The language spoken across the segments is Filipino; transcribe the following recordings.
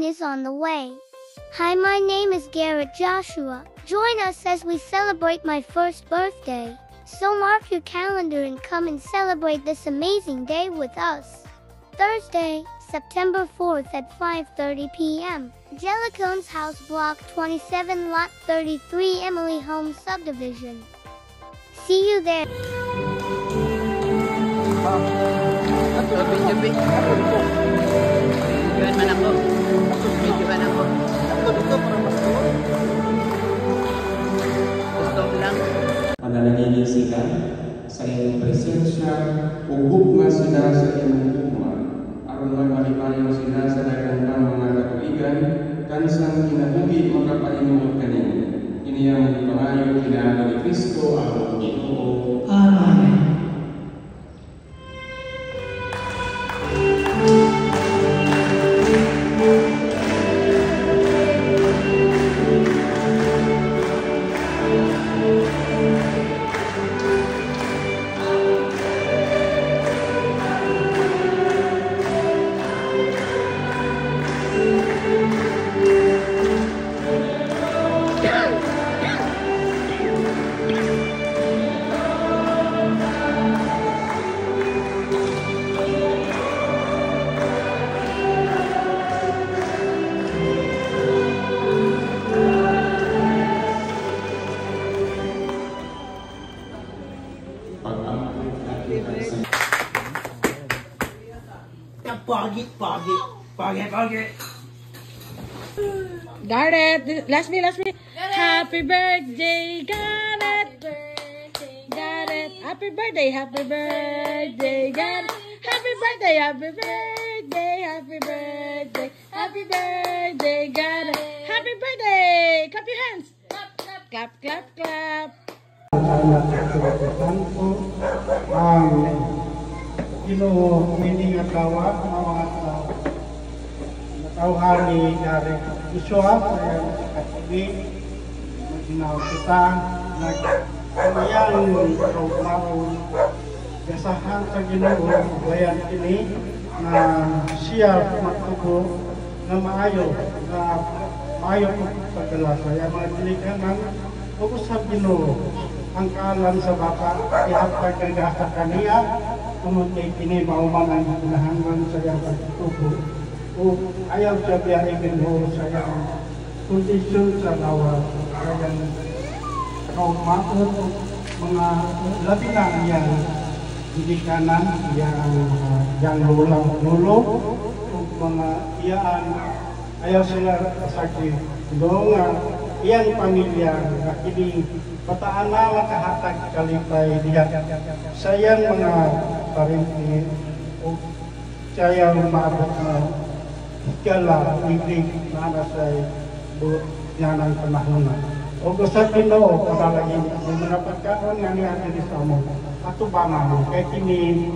is on the way. Hi, my name is Garrett Joshua. Join us as we celebrate my first birthday. So mark your calendar and come and celebrate this amazing day with us. Thursday, September 4th at 5:30 p.m. Jellicone's House, Block 27, Lot 33, Emily Home Subdivision. See you there. Pananalilisikan sa iyong presensya, ugub nga sila sa iyong hukma, aron nga malipayon sila sa daghang mga katuigan, kansang kinabuhi makapahinuot kanino. Iniyang ipangayo kinaano ni Kristo ang Ginoo. Amen. Pogi. Garrett, last me. Happy birthday, Garrett. Garrett, happy birthday, Garrett. Happy birthday, Garrett. Happy birthday. Clap your hands. Clap. Ginoo meaning atawa mga tawhani dari Joshua saya katibi maginaw kita nagkamayan kaumaon gasahan sa Ginoo bayan kini na siya magtubo na maayo pagdala saya mga dilikanan ug sa Ginoo ang kalan sa bata ihatag kagasa kaniya tungod kay kini mauman ang hinahanglan sa iyang pagtubo o ayaw siya biyahe Ginoo sa iyang kondisyon sa lawa kayang kaumaon o mga labi na iyang hindi kanan iyang lulo o mga iyaan ayaw sila kasaki doon nga iyang pamilya kini bataan na makahatag kalipay diyan sa iyang mga parinti o sayang maabot na higala ibig na nasa buot niya ng panahon na. O gusto Ginoo paglalagin yung mga pagkaon nga niya diri sa mo atubangan mo kay kini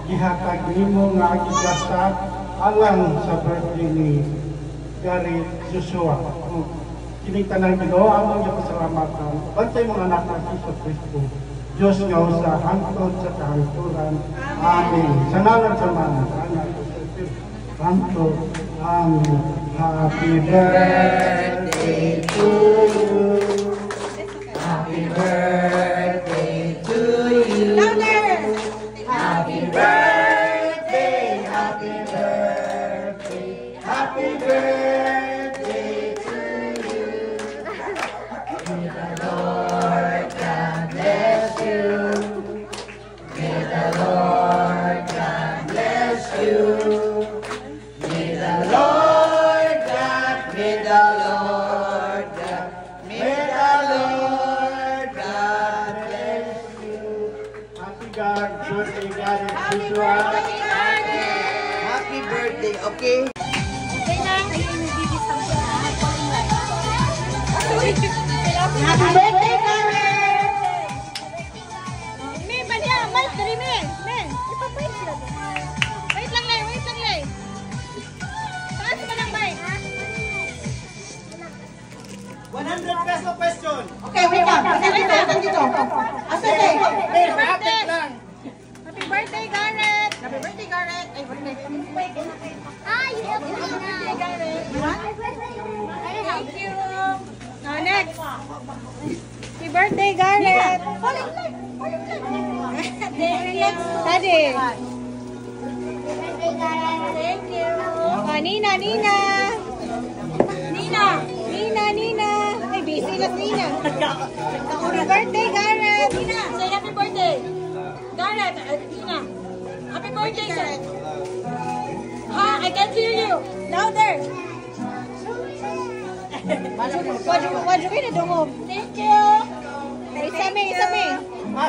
gihatag nimo nga gigasat alang sa birthday ni Garrett Joshua. Kini tanang Ginoo among gipasalamatan bantay mga anak ng Hesus Kristo. Diyos nga sa hangtod sa kahangturan. Amen. Sa ngalan sa Ama, sa Anak, hangtod. Amen. Happy birthday to you. Happy birthday to you. Happy birthday, happy birthday, happy birthday to you. May the Lord God bless you. May the Lord God bless you. May the Lord God, may the Lord God, may the Lord God bless you. Happy birthday, God. Happy birthday, okay? Happy birthday, Garrett! Men, banya, mas dari men. Ipapait sila doon. Wait lang, Lay. Taas pa lang, Bay. 100 peso question. Okay, wait lang. Asan dito? Happy birthday lang. Happy birthday, Garrett! Happy birthday, Garrett. Ay, birthday. You have to Birthday, Garrett. What? Thank you. Next. Happy birthday, Garrett. Daddy. Thank you. Nina. Ay, busy na si Nina. Happy birthday, Garrett. Nina, say happy birthday. Garrett, Nina. Happy birthday, Garrett. Ha, I can't hear you. Louder. Wadyo kayo na dungog. Thank you. Isa me.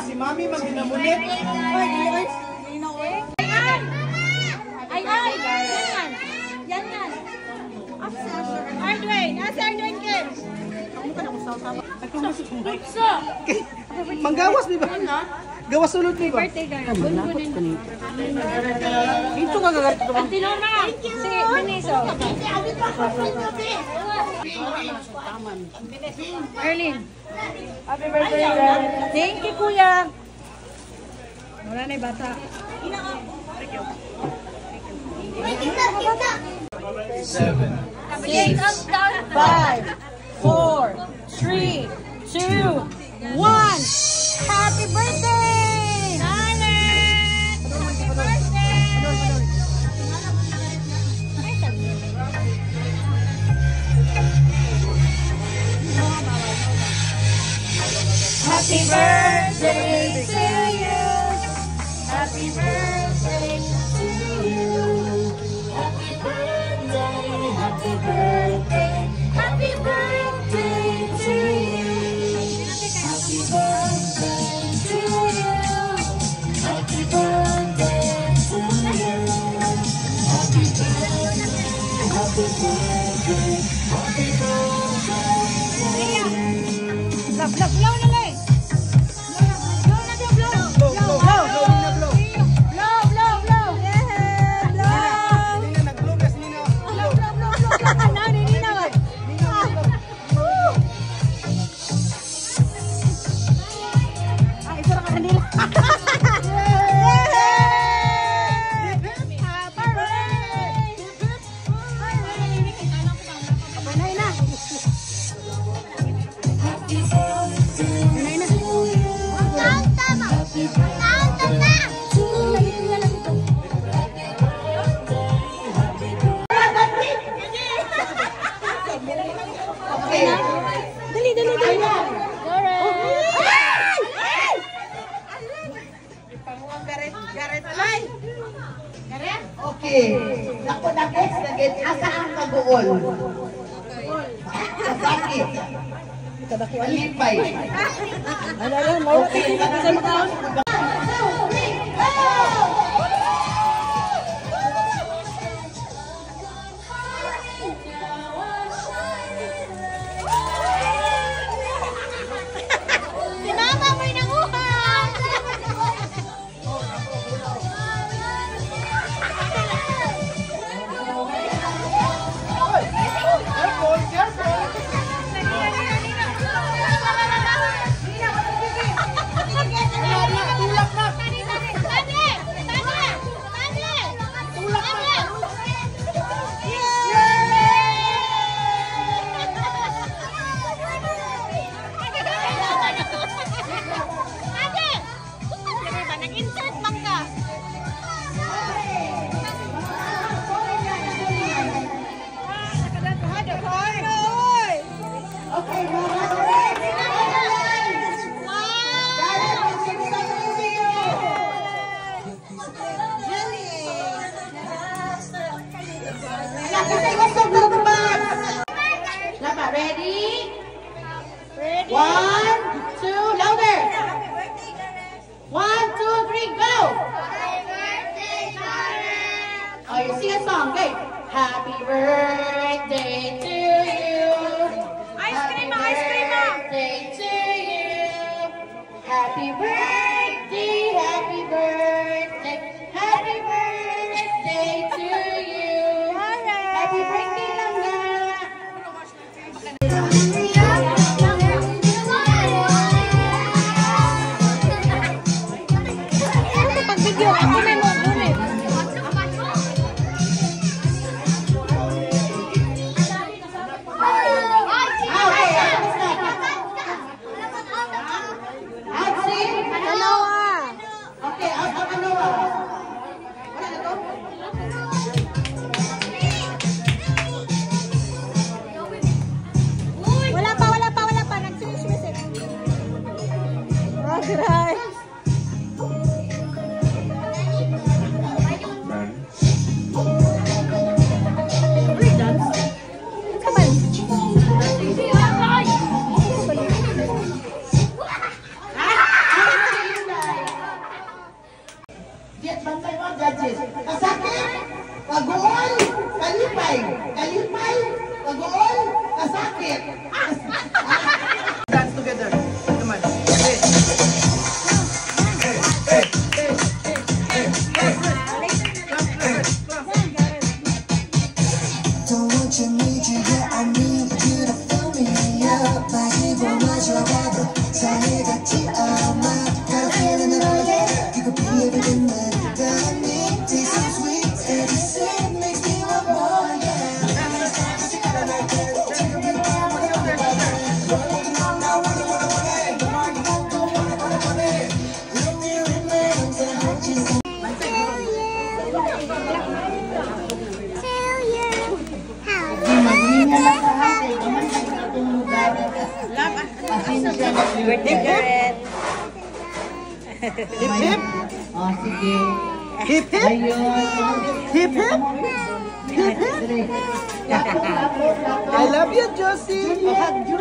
Si Mami magdinamulit. Ay, yan. Ardwin, nasa Ardwin Kim? Manggawas di ba? Gawas sulod di ba? Birthday, Garrett. Gungunin. Dito ka gagat ito. Auntie Norma. Si Beniso. Erlyn. Happy birthday, Garrett. Thank you, Kuya. Wala na yung bata. 7, 6, 5, 4, 3, 2, 1. Happy birthday! Garrett! Happy birthday! Happy birthday to you. Happy birthday to you. Happy birthday, happy birthday, happy birthday to you. Happy birthday to you. Happy birthday to you. Happy birthday, happy birthday, happy birthday. Blow na lang. Okay. Nagit. Asa ang kabuol? Kasakit. Malipay. Okay. Si Mama may nanguha! Nag-insert man ka. Okay, mga ready? Ready? 1, 2, louder! 1, 2, 3, go! Oh, you sing a song, okay? Happy birthday to you. Ice cream, Happy ice cream. birthday to you. Happy birthday, happy birthday, happy birthday to you. Happy birthday lang nga. Pag-video, ako may mo. it. Dance together. Come on. Don't want you, need you, yeah, I need you to fill me up. 많이 보내줘봐도 사이같지 않아. Got a feeling that oh yeah, you could be everything that I need. Taste so sweet, every sip makes me want more, yeah. Birthday, Garrett. Hip hip. Oh, sige. Hip hip. Ayun. Hip hip. Hip hip. I love you, Josie. Hug you.